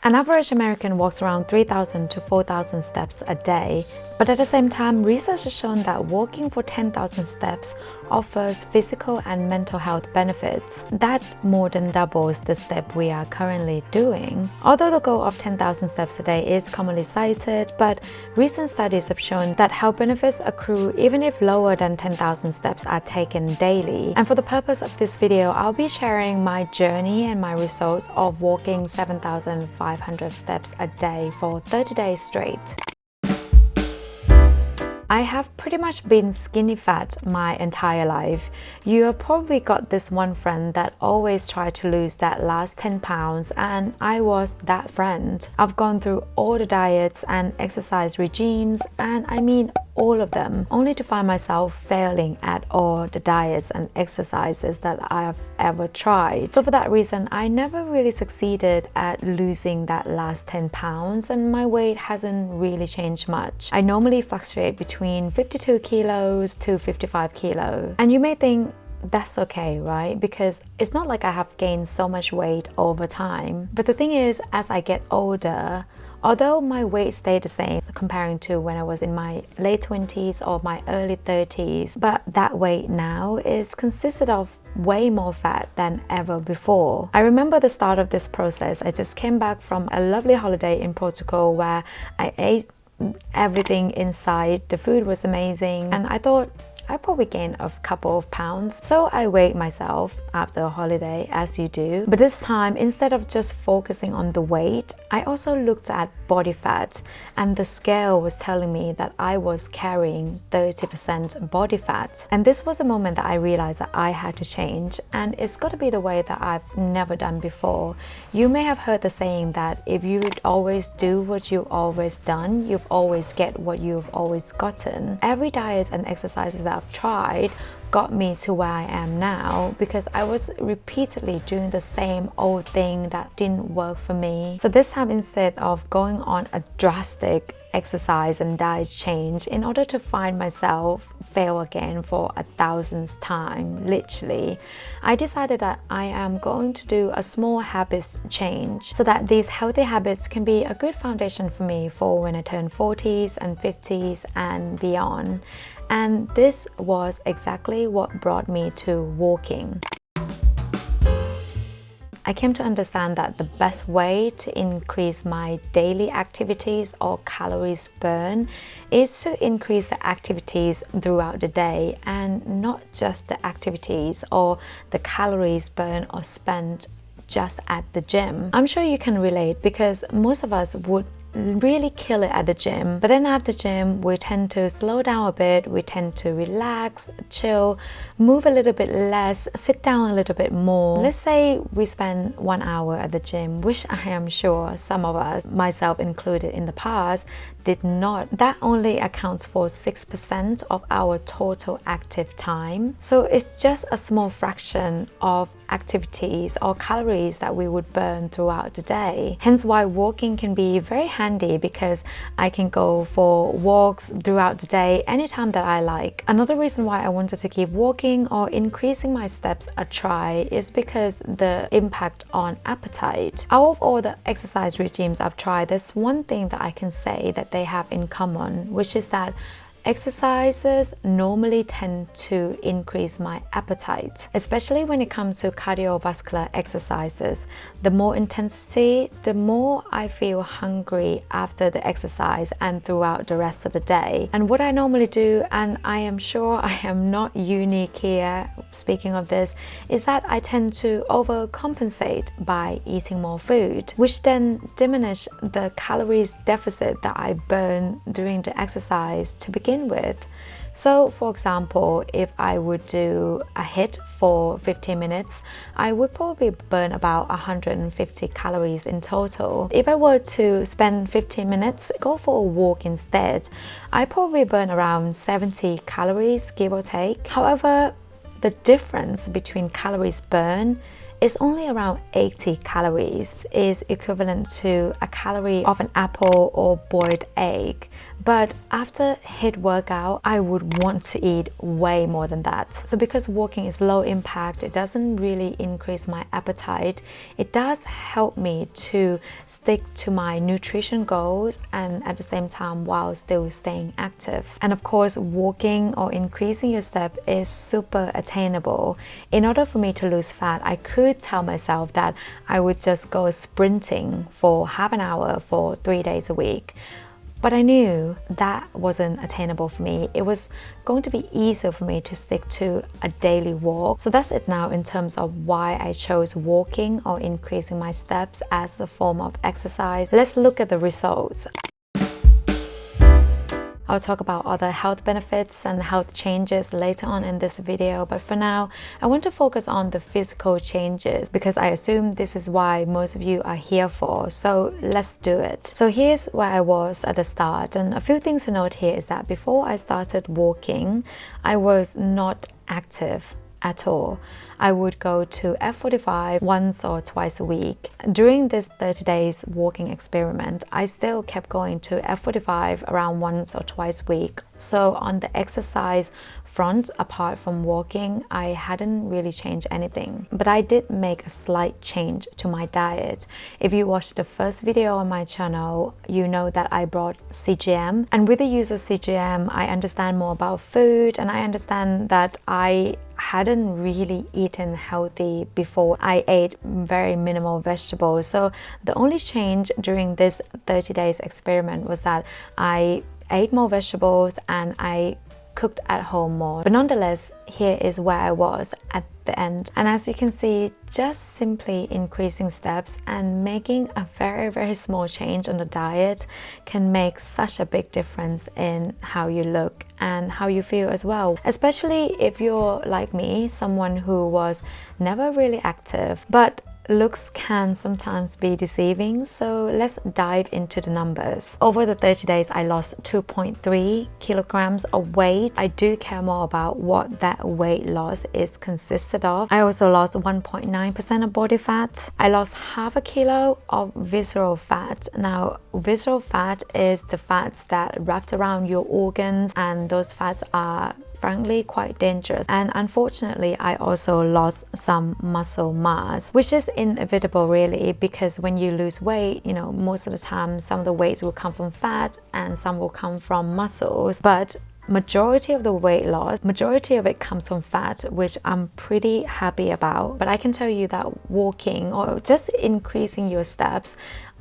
An average American walks around 3,000 to 4,000 steps a day, but at the same time, research has shown that walking for 10,000 steps offers physical and mental health benefits. That more than doubles the step we are currently doing. Although the goal of 10,000 steps a day is commonly cited, but recent studies have shown that health benefits accrue even if lower than 10,000 steps are taken daily. And for the purpose of this video, I'll be sharing my journey and my results of walking 7,500 steps a day for 30 days straight. I have pretty much been skinny fat my entire life. You have probably got this one friend that always tried to lose that last 10 pounds, and I was that friend. I've gone through all the diets and exercise regimes, and I mean all of them, only to find myself failing at all the diets and exercises that I have ever tried. So for that reason, I never really succeeded at losing that last 10 pounds, and my weight hasn't really changed much. I normally fluctuate between 52 kilos to 55 kilos. And you may think, that's okay, right? Because it's not like I have gained so much weight over time. But the thing is, as I get older, although my weight stayed the same comparing to when I was in my late 20s or my early 30s, but that weight now is consisted of way more fat than ever before. I remember the start of this process. I just came back from a lovely holiday in Portugal where I ate everything inside. The food was amazing, and I thought I probably gained a couple of pounds. So I weighed myself after a holiday, as you do. But this time, instead of just focusing on the weight, I also looked at body fat, and the scale was telling me that I was carrying 30% body fat. And this was a moment that I realized that I had to change, and it's got to be the way that I've never done before. You may have heard the saying that if you would always do what you've always done, you've always get what you've always gotten. Every diet and exercises that I've tried got me to where I am now because I was repeatedly doing the same old thing that didn't work for me. So this time, instead of going on a drastic exercise and diet change in order to find myself fail again for 1,000th time, literally, I decided that I am going to do a small habits change so that these healthy habits can be a good foundation for me for when I turn 40s and 50s and beyond. And this was exactly what brought me to walking. I came to understand that the best way to increase my daily activities or calories burn is to increase the activities throughout the day, and not just the activities or the calories burned or spent just at the gym. I'm sure you can relate because most of us would really kill it at the gym, but then after gym we tend to slow down a bit, we tend to relax, chill, move a little bit less, sit down a little bit more. Let's say we spend 1 hour at the gym, which I am sure some of us, myself included in the past, did not. That only accounts for 6% of our total active time. So it's just a small fraction of activities or calories that we would burn throughout the day. Hence why walking can be very handy, because I can go for walks throughout the day anytime that I like. Another reason why I wanted to keep walking or increasing my steps a try is because the impact on appetite. Out of all the exercise regimes I've tried, there's one thing that I can say that they have in common, which is that exercises normally tend to increase my appetite, especially when it comes to cardiovascular exercises. The more intensity, the more I feel hungry after the exercise and throughout the rest of the day. And what I normally do, and I am sure I am not unique here, speaking of this, is that I tend to overcompensate by eating more food, which then diminish the calories deficit that I burn during the exercise to begin with. So for example, if I would do a HIIT for 15 minutes, I would probably burn about 150 calories in total. If I were to spend 15 minutes, go for a walk instead, I probably burn around 70 calories, give or take. However, the difference between calories burned It's only around 80 calories, is equivalent to a calorie of an apple or boiled egg. But after HIIT workout, I would want to eat way more than that. So because walking is low impact, it doesn't really increase my appetite. It does help me to stick to my nutrition goals and at the same time while still staying active. And of course, walking or increasing your step is super attainable. In order for me to lose fat, I could tell myself that I would just go sprinting for half an hour for 3 days a week. But I knew that wasn't attainable for me. It was going to be easier for me to stick to a daily walk. So that's it now in terms of why I chose walking or increasing my steps as a form of exercise. Let's look at the results. I'll talk about other health benefits and health changes later on in this video, but for now, I want to focus on the physical changes because I assume this is why most of you are here for, so let's do it. So here's where I was at the start, and a few things to note here is that before I started walking, I was not active at all. I would go to F45 once or twice a week. During this 30 days walking experiment, I still kept going to F45 around once or twice a week. So on the exercise front, apart from walking, I hadn't really changed anything. But I did make a slight change to my diet. If you watched the first video on my channel, you know that I brought CGM. And with the use of CGM, I understand more about food, and I understand that I hadn't really eaten healthy before. I ate very minimal vegetables. So the only change during this 30 days experiment was that I ate more vegetables and I cooked at home more. But nonetheless, here is where I was at the end. And as you can see, just simply increasing steps and making a very small change on the diet can make such a big difference in how you look and how you feel as well. Especially if you're like me, someone who was never really active, but looks can sometimes be deceiving, so let's dive into the numbers. Over the 30 days, I lost 2.3 kilograms of weight. I do care more about what that weight loss is consisted of. I also lost 1.9% of body fat. I lost half a kilo of visceral fat. Now, visceral fat is the fats that wrapped around your organs, and those fats are frankly quite dangerous. And unfortunately, I also lost some muscle mass, which is inevitable really, because when you lose weight, you know, most of the time some of the weight will come from fat and some will come from muscles, but majority of the weight loss, majority of it comes from fat, which I'm pretty happy about. But I can tell you that walking or just increasing your steps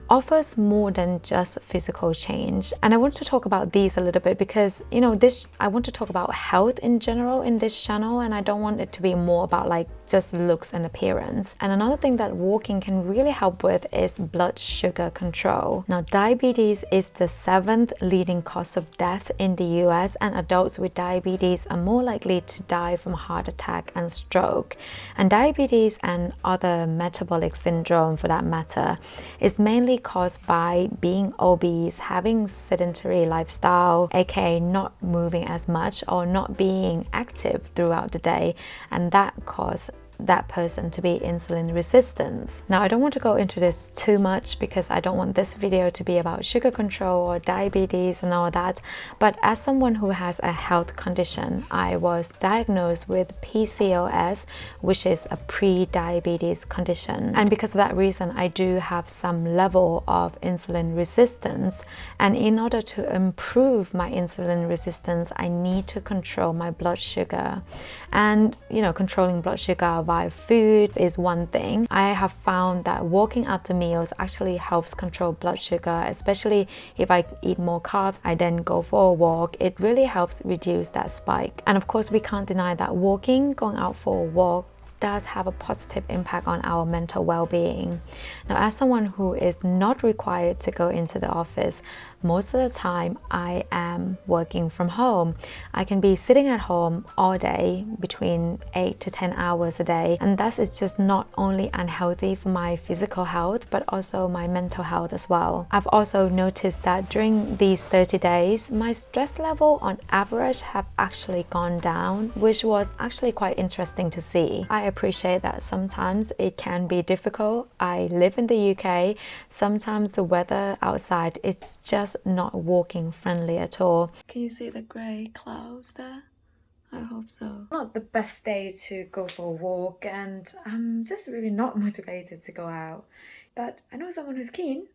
offers more than just physical change. And I want to talk about these a little bit because, you know, I want to talk about health in general in this channel, and I don't want it to be more about like just looks and appearance. And another thing that walking can really help with is blood sugar control. Now, diabetes is the 7th leading cause of death in the US, and adults with diabetes are more likely to die from heart attack and stroke. And diabetes and other metabolic syndrome for that matter is mainly caused by being obese, having sedentary lifestyle, aka not moving as much or not being active throughout the day, and that causes that person to be insulin resistant. Now, I don't want to go into this too much because I don't want this video to be about sugar control or diabetes and all that, but as someone who has a health condition, I was diagnosed with PCOS, which is a pre-diabetes condition, and because of that reason I do have some level of insulin resistance, and in order to improve my insulin resistance I need to control my blood sugar. And you know, controlling blood sugar via food is one thing. I have found that walking after meals actually helps control blood sugar, especially if I eat more carbs, I then go for a walk. It really helps reduce that spike. And of course, we can't deny that going out for a walk does have a positive impact on our mental well-being. Now, as someone who is not required to go into the office, most of the time I am working from home. I can be sitting at home all day, between 8 to 10 hours a day, and thus it's just not only unhealthy for my physical health but also my mental health as well. I've also noticed that during these 30 days my stress level on average have actually gone down, which was actually quite interesting to see. I appreciate that sometimes it can be difficult. I live in the UK. Sometimes the weather outside is just not walking friendly at all. Can you see the grey clouds there? I hope so. Not the best day to go for a walk, and I'm just really not motivated to go out. But I know someone who's keen.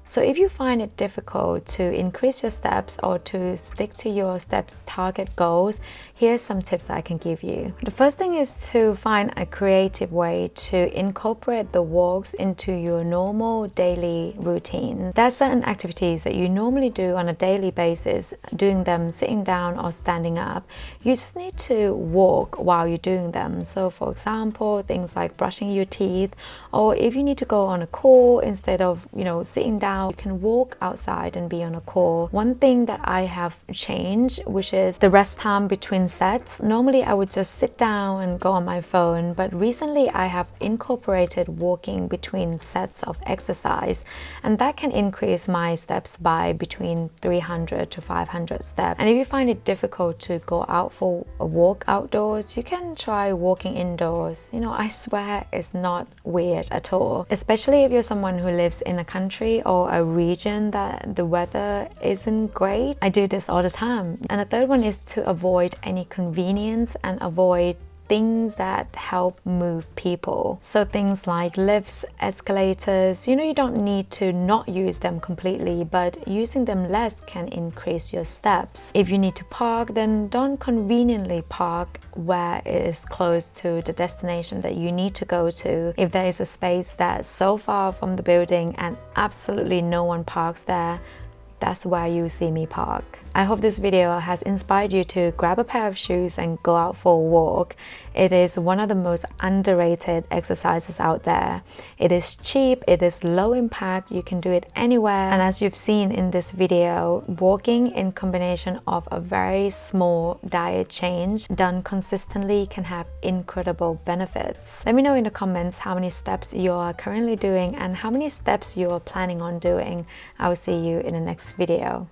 So if you find it difficult to increase your steps or to stick to your steps target goals, here's some tips I can give you. The first thing is to find a creative way to incorporate the walks into your normal daily routine. There are certain activities that you normally do on a daily basis, doing them sitting down or standing up. You just need to walk while you're doing them. So for example, things like brushing your teeth, or if you need to go on a call instead of, sitting down, you can walk outside and be on a call. One thing that I have changed, which is the rest time between sets. Normally I would just sit down and go on my phone, but recently I have incorporated walking between sets of exercise, and that can increase my steps by between 300 to 500 steps. And if you find it difficult to go out for a walk outdoors, you can try walking indoors. I swear it's not weird at all, especially if you're someone who lives in a country or a region that the weather isn't great. I do this all the time. And the third one is to avoid any convenience and avoid things that help move people. So things like lifts, escalators, you don't need to not use them completely, but using them less can increase your steps. If you need to park, then don't conveniently park where it is close to the destination that you need to go to. If there is a space that's so far from the building and absolutely no one parks there, that's where you see me park. I hope this video has inspired you to grab a pair of shoes and go out for a walk. It is one of the most underrated exercises out there. It is cheap, it is low impact, you can do it anywhere. And as you've seen in this video, walking in combination of a very small diet change done consistently can have incredible benefits. Let me know in the comments how many steps you are currently doing and how many steps you are planning on doing. I will see you in the next video.